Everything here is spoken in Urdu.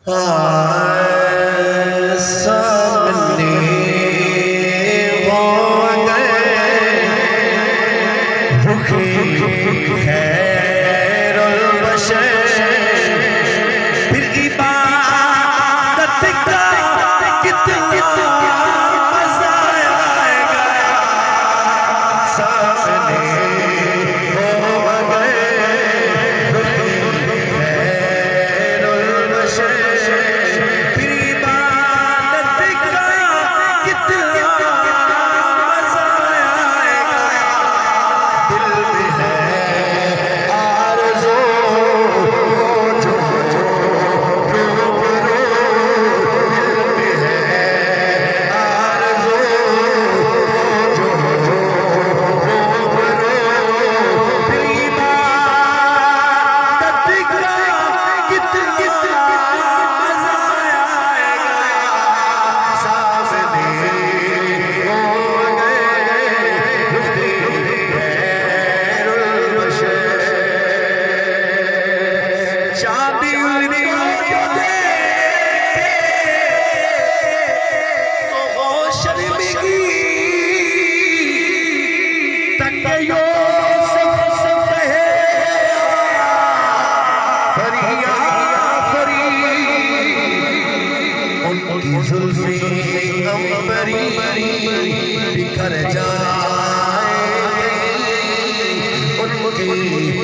آئے سامنے ہو گئے رخی خیر البشر پھر عبادت کا کتنا مزہ آئے گا سامنے ہو گئے رخی خیر البشر زلفیں عنبری بکھر جائیں گے ان کی